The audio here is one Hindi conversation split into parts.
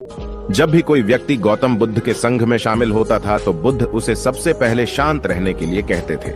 जब भी कोई व्यक्ति गौतम बुद्ध के संघ में शामिल होता था तो बुद्ध उसे सबसे पहले शांत रहने के लिए कहते थे।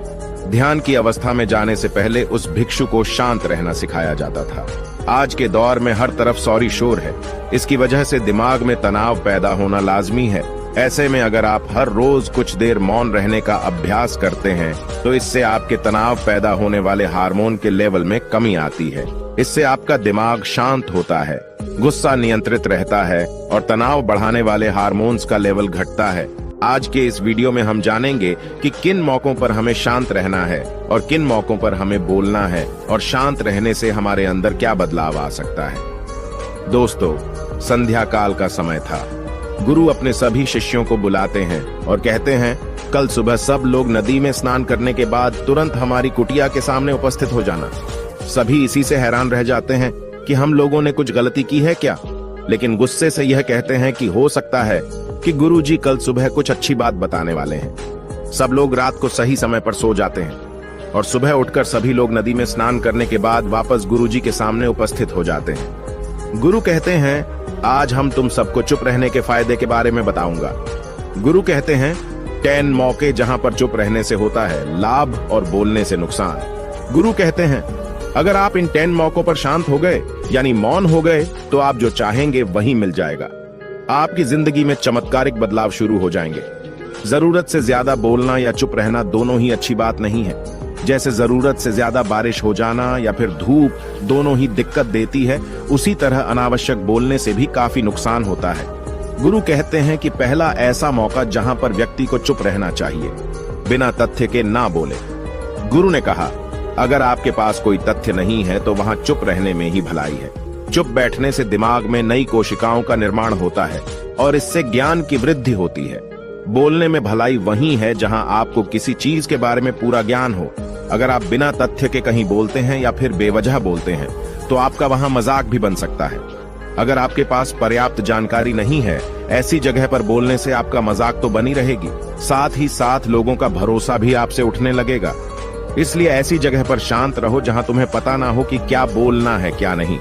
ध्यान की अवस्था में जाने से पहले उस भिक्षु को शांत रहना सिखाया जाता था। आज के दौर में हर तरफ सौरी शोर है। इसकी वजह से दिमाग में तनाव पैदा होना लाजमी है। ऐसे में अगर आप हर रोज कुछ देर मौन रहने का अभ्यास करते हैं तो इससे आपके तनाव पैदा होने वाले हार्मोन के लेवल में कमी आती है। इससे आपका दिमाग शांत होता है, गुस्सा नियंत्रित रहता है और तनाव बढ़ाने वाले हार्मोन्स का लेवल घटता है। आज के इस वीडियो में हम जानेंगे कि किन मौकों पर हमें शांत रहना है और किन मौकों पर हमें बोलना है और शांत रहने से हमारे अंदर क्या बदलाव आ सकता है। दोस्तों, संध्या काल का समय था। गुरु अपने सभी शिष्यों को बुलाते हैं और कहते हैं, कल सुबह सब लोग नदी में स्नान करने के बाद तुरंत हमारी कुटिया के सामने उपस्थित हो जाना। सभी इसी से हैरान रह जाते हैं कि हम लोगों ने कुछ गलती की है क्या, लेकिन गुस्से से यह कहते हैं कि हो सकता है कि गुरुजी कल सुबह कुछ अच्छी बात बताने वाले हैं। सब लोग रात को सही समय पर सो जाते हैं और सुबह उठकर सभी लोग नदी में स्नान करने के बाद वापस गुरुजी के सामने उपस्थित हो जाते हैं। गुरु कहते हैं, आज हम तुम सबको चुप रहने के फायदे के बारे में बताऊंगा। गुरु कहते हैं, 10 मौके जहां पर चुप रहने से होता है लाभ और बोलने से नुकसान। गुरु कहते हैं, अगर आप इन 10 मौकों पर शांत हो गए यानी मौन हो गए तो आप जो चाहेंगे वही मिल जाएगा। आपकी जिंदगी में चमत्कारिक बदलाव शुरू हो जाएंगे। जरूरत से ज्यादा बोलना या चुप रहना दोनों ही अच्छी बात नहीं है। जैसे जरूरत से ज्यादा बारिश हो जाना या फिर धूप दोनों ही दिक्कत देती है, उसी तरह अनावश्यक बोलने से भी काफी नुकसान होता है। गुरु कहते हैं कि पहला ऐसा मौका जहां पर व्यक्ति को चुप रहना चाहिए, बिना तथ्य के ना बोले। गुरु ने कहा, अगर आपके पास कोई तथ्य नहीं है तो वहां चुप रहने में ही भलाई है। चुप बैठने से दिमाग में नई कोशिकाओं का निर्माण होता है और इससे ज्ञान की वृद्धि होती है। बोलने में भलाई वही है जहां आपको किसी चीज के बारे में पूरा ज्ञान हो। अगर आप बिना तथ्य के कहीं बोलते हैं या फिर बेवजह बोलते हैं तो आपका वहां मजाक भी बन सकता है। अगर आपके पास पर्याप्त जानकारी नहीं है, ऐसी जगह पर बोलने से आपका मजाक तो बनी रहेगी, साथ ही साथ लोगों का भरोसा भी आपसे उठने लगेगा। इसलिए ऐसी जगह पर शांत रहो जहां तुम्हें पता ना हो कि क्या बोलना है क्या नहीं।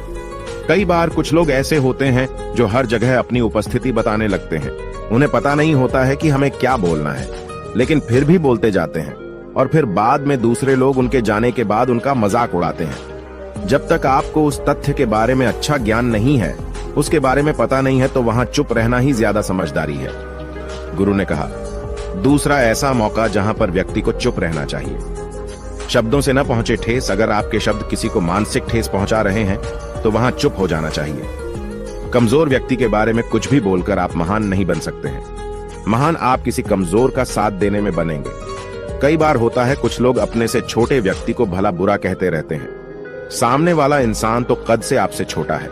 कई बार कुछ लोग ऐसे होते हैं जो हर जगह अपनी उपस्थिति बताने लगते हैं। उन्हें पता नहीं होता है कि हमें क्या बोलना है, लेकिन फिर भी बोलते जाते हैं और फिर बाद में दूसरे लोग उनके जाने के बाद उनका मजाक उड़ाते हैं। जब तक आपको उस तथ्य के बारे में अच्छा ज्ञान नहीं है, उसके बारे में पता नहीं है, तो वहां चुप रहना ही ज्यादा समझदारी है। गुरु ने कहा, दूसरा ऐसा मौका जहां पर व्यक्ति को चुप रहना चाहिए। शब्दों से न पहुंचे ठेस, अगर आपके शब्द किसी को मानसिक ठेस पहुंचा रहे हैं तो वहां चुप हो जाना चाहिए। कमजोर व्यक्ति के बारे में कुछ भी बोलकर आप महान नहीं बन सकते हैं। महान आप किसी कमजोर का साथ देने में बनेंगे। कई बार होता है कुछ लोग अपने से छोटे व्यक्ति को भला बुरा कहते रहते हैं। सामने वाला इंसान तो कद से आपसे छोटा है,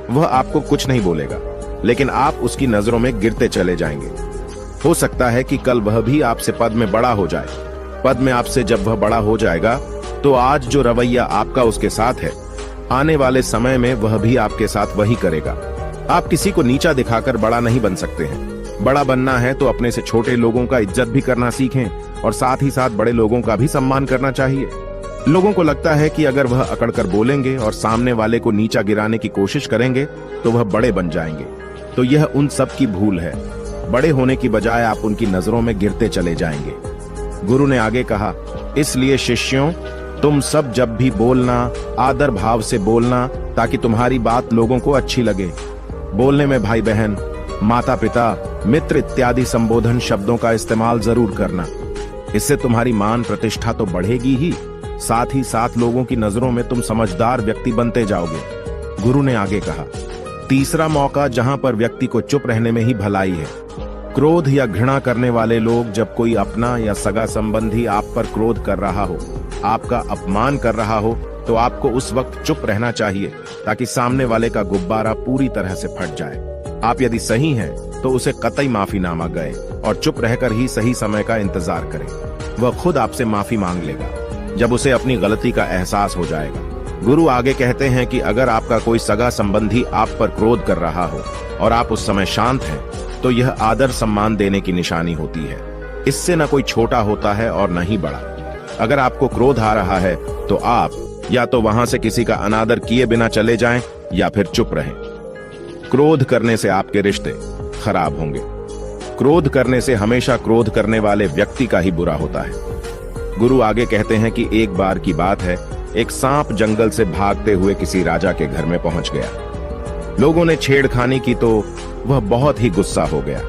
वह आपको कुछ नहीं बोलेगा, लेकिन आप उसकी नजरों में गिरते चले जाएंगे। हो सकता है कि कल वह भी आपसे पद में बड़ा हो जाए। पद में आपसे जब वह बड़ा हो जाएगा तो आज जो रवैया आपका उसके साथ है, आने वाले समय में वह भी आपके साथ वही करेगा। आप किसी को नीचा दिखाकर बड़ा नहीं बन सकते हैं। बड़ा बनना है तो अपने से छोटे लोगों का इज्जत भी करना सीखें और साथ ही साथ बड़े लोगों का भी सम्मान करना चाहिए। लोगों को लगता है कि अगर वह अकड़कर बोलेंगे और सामने वाले को नीचा गिराने की कोशिश करेंगे तो वह बड़े बन जाएंगे, तो यह उन सब की भूल है। बड़े होने की बजाय आप उनकी नजरों में गिरते चले जाएंगे। गुरु ने आगे कहा, इसलिए शिष्यों, तुम सब जब भी बोलना आदर भाव से बोलना ताकि तुम्हारी बात लोगों को अच्छी लगे। बोलने में भाई बहन, माता पिता, मित्र इत्यादि संबोधन शब्दों का इस्तेमाल जरूर करना। इससे तुम्हारी मान प्रतिष्ठा तो बढ़ेगी ही, साथ ही साथ लोगों की नजरों में तुम समझदार व्यक्ति बनते जाओगे। गुरु ने आगे कहा, तीसरा मौका जहां पर व्यक्ति को चुप रहने में ही भलाई है। क्रोध या घृणा करने वाले लोग, जब कोई अपना या सगा संबंधी आप पर क्रोध कर रहा हो, आपका अपमान कर रहा हो, तो आपको उस वक्त चुप रहना चाहिए ताकि सामने वाले का गुब्बारा पूरी तरह से फट जाए। आप यदि सही हैं तो उसे कतई माफीनामा गए और चुप रहकर ही सही समय का इंतजार करें। वह खुद आपसे माफी मांग लेगा जब उसे अपनी गलती का एहसास हो जाएगा। गुरु आगे कहते हैं कि अगर आपका कोई सगा संबंधी आप पर क्रोध कर रहा हो और आप उस समय शांत हैं, तो यह आदर सम्मान देने की निशानी होती है। इससे न कोई छोटा होता है और न ही बड़ा। अगर आपको क्रोध आ रहा है तो आप या तो वहां से किसी का अनादर किए बिना चले जाएं या फिर चुप रहें। क्रोध करने से आपके रिश्ते खराब होंगे। क्रोध करने से हमेशा क्रोध करने वाले व्यक्ति का ही बुरा होता है। गुरु आगे कहते हैं कि एक बार की बात है, एक सांप जंगल से भागते हुए किसी राजा के घर में पहुंच गया। लोगों ने छेड़खानी की तो वह बहुत ही गुस्सा हो गया,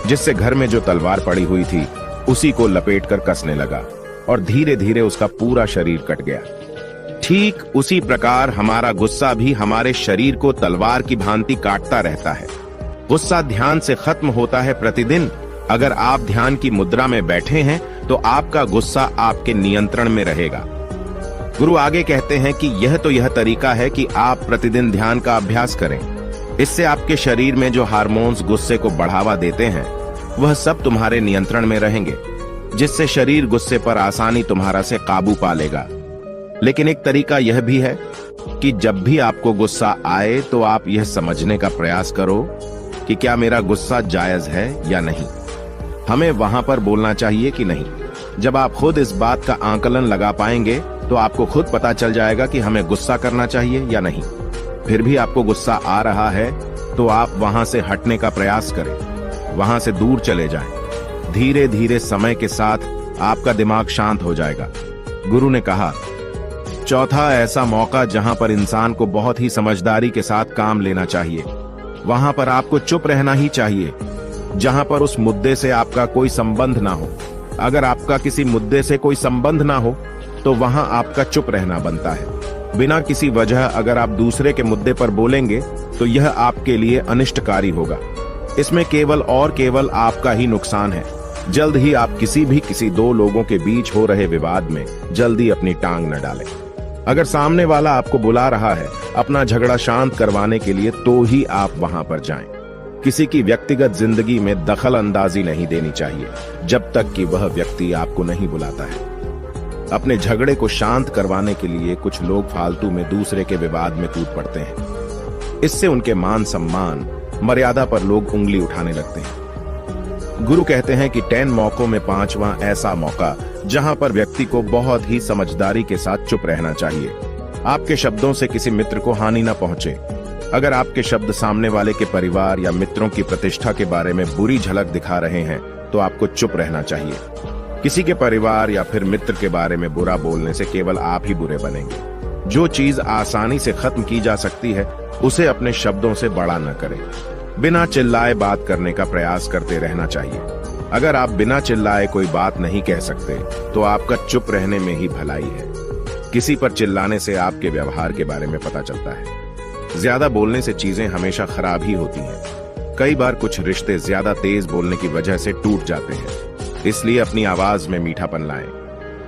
जिससे घर में जो तलवार पड़ी हुई थी उसी को लपेटकर कसने लगा और धीरे धीरे उसका पूरा शरीर कट गया। ठीक उसी प्रकार हमारा गुस्सा भी हमारे शरीर को तलवार की भांति काटता रहता है। गुस्सा ध्यान से खत्म होता है प्रतिदिन। अगर आप ध्यान की मुद्रा में बैठे हैं तो आपका गुस्सा आपके नियंत्रण में रहेगा। गुरु आगे कहते हैं कि यह तरीका है कि आप प्रतिदिन ध्यान का अभ्यास करें। इससे आपके शरीर में जो हार्मोन्स गुस्से को बढ़ावा देते हैं वह सब तुम्हारे नियंत्रण में रहेंगे, जिससे शरीर गुस्से पर आसानी तुम्हारा से काबू पा लेगा। लेकिन एक तरीका यह भी है कि जब भी आपको गुस्सा आए तो आप यह समझने का प्रयास करो कि क्या मेरा गुस्सा जायज है या नहीं। हमें वहां पर बोलना चाहिए कि नहीं। जब आप खुद इस बात का आकलन लगा पाएंगे तो आपको खुद पता चल जाएगा कि हमें गुस्सा करना चाहिए या नहीं। फिर भी आपको गुस्सा आ रहा है तो आप वहां से हटने का प्रयास करें, वहां से दूर चले जाएं। धीरे धीरे समय के साथ आपका दिमाग शांत हो जाएगा। गुरु ने कहा, चौथा ऐसा मौका जहां पर इंसान को बहुत ही समझदारी के साथ काम लेना चाहिए। वहां पर आपको चुप रहना ही चाहिए, जहां पर उस मुद्दे से आपका कोई संबंध ना हो। अगर आपका किसी मुद्दे से कोई संबंध ना हो तो वहां आपका चुप रहना बनता है। बिना किसी वजह अगर आप दूसरे के मुद्दे पर बोलेंगे तो यह आपके लिए अनिष्टकारी होगा। इसमें केवल और केवल आपका ही नुकसान है। जल्द ही आप किसी दो लोगों के बीच हो रहे विवाद में जल्दी अपनी टांग न डालें। अगर सामने वाला आपको बुला रहा है अपना झगड़ा शांत करवाने के लिए तो ही आप वहां पर जाएं। किसी की व्यक्तिगत जिंदगी में दखल अंदाजी नहीं देनी चाहिए जब तक कि वह व्यक्ति आपको नहीं बुलाता है। अपने झगड़े को शांत करवाने के लिए कुछ लोग फालतू में दूसरे के विवाद में कूद पड़ते हैं। इससे उनके मान सम्मान मर्यादा पर लोग उंगली उठाने लगते हैं। गुरु कहते हैं कि 10 मौकों में 5वां ऐसा मौका जहां पर व्यक्ति को बहुत ही समझदारी के साथ चुप रहना चाहिए। आपके शब्दों से किसी मित्र को हानि न पहुंचे। अगर आपके शब्द सामने वाले के परिवार या मित्रों की प्रतिष्ठा के बारे में बुरी झलक दिखा रहे हैं तो आपको चुप रहना चाहिए। किसी के परिवार या फिर मित्र के बारे में बुरा बोलने से केवल आप ही बुरे बनेंगे। जो चीज आसानी से खत्म की जा सकती है उसे अपने शब्दों से बड़ा न करें। बिना चिल्लाए बात करने का प्रयास करते रहना चाहिए। अगर आप बिना चिल्लाए कोई बात नहीं कह सकते तो आपका चुप रहने में ही भलाई है। किसी पर चिल्लाने से आपके व्यवहार के बारे में पता चलता है। ज्यादा बोलने से चीजें हमेशा खराब ही होती हैं। कई बार कुछ रिश्ते ज्यादा तेज बोलने की वजह से टूट जाते हैं। इसलिए अपनी आवाज में मीठापन लाएं।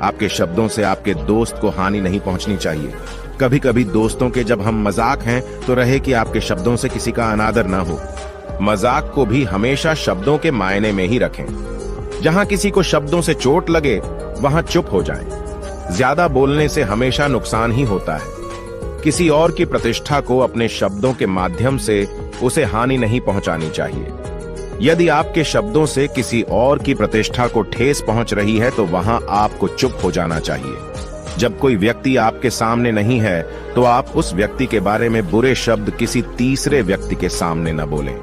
आपके शब्दों से आपके दोस्त को हानि नहीं पहुंचनी चाहिए। कभी कभी दोस्तों के जब हम मजाक हैं तो रहे कि आपके शब्दों से किसी का अनादर ना हो। मजाक को भी हमेशा शब्दों के मायने में ही रखें। जहां किसी को शब्दों से चोट लगे वहां चुप हो जाएं। ज्यादा बोलने से हमेशा नुकसान ही होता है। किसी और की प्रतिष्ठा को अपने शब्दों के माध्यम से उसे हानि नहीं पहुंचानी चाहिए। यदि आपके शब्दों से किसी और की प्रतिष्ठा को ठेस पहुंच रही है तो वहां आपको चुप हो जाना चाहिए। जब कोई व्यक्ति आपके सामने नहीं है तो आप उस व्यक्ति के बारे में बुरे शब्द किसी तीसरे व्यक्ति के सामने न बोलें।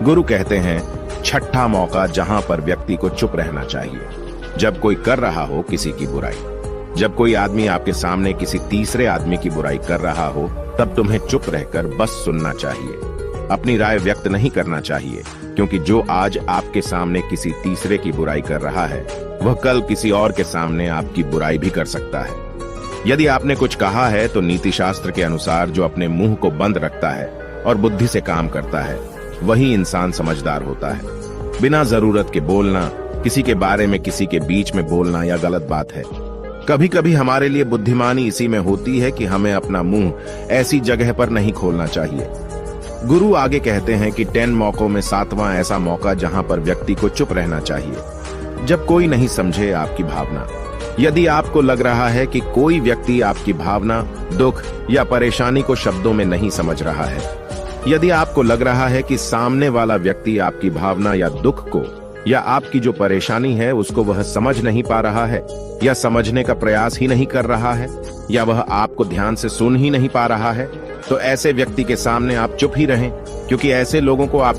गुरु कहते हैं, छठा मौका जहां पर व्यक्ति को चुप रहना चाहिए। जब कोई कर रहा हो किसी की बुराई, जब कोई आदमी आपके सामने किसी तीसरे आदमी की बुराई कर रहा हो तब तुम्हें चुप रहकर बस सुनना चाहिए। अपनी राय व्यक्त नहीं करना चाहिए, क्योंकि जो आज आपके सामने किसी तीसरे की बुराई कर रहा है वह कल किसी और के सामने आपकी बुराई भी कर सकता है। यदि आपने कुछ कहा है तो नीति शास्त्र के अनुसार जो अपने मुंह को बंद रखता है और बुद्धि से काम करता है वही इंसान समझदार होता है। बिना जरूरत के बोलना, किसी के बारे में किसी के बीच में बोलना यह गलत बात है। कभी कभी हमारे लिए बुद्धिमानी इसी में होती है कि हमें अपना मुंह ऐसी जगह पर नहीं खोलना चाहिए। गुरु आगे कहते हैं कि 10 मौकों में 7वां ऐसा मौका जहां पर व्यक्ति को चुप रहना चाहिए। जब कोई नहीं समझे आपकी भावना। यदि आपको लग रहा है कि कोई व्यक्ति आपकी भावना, दुख या परेशानी को शब्दों में नहीं समझ रहा है, यदि आपको लग रहा है कि सामने वाला व्यक्ति आपकी भावना या दुख को या आपकी जो परेशानी है उसको वह समझ नहीं पा रहा है या समझने का प्रयास ही नहीं कर रहा है या वह आपको ध्यान से सुन ही नहीं पा रहा है, तो ऐसे व्यक्ति के सामने आप चुप ही रहें। क्योंकि ऐसे लोगों को आप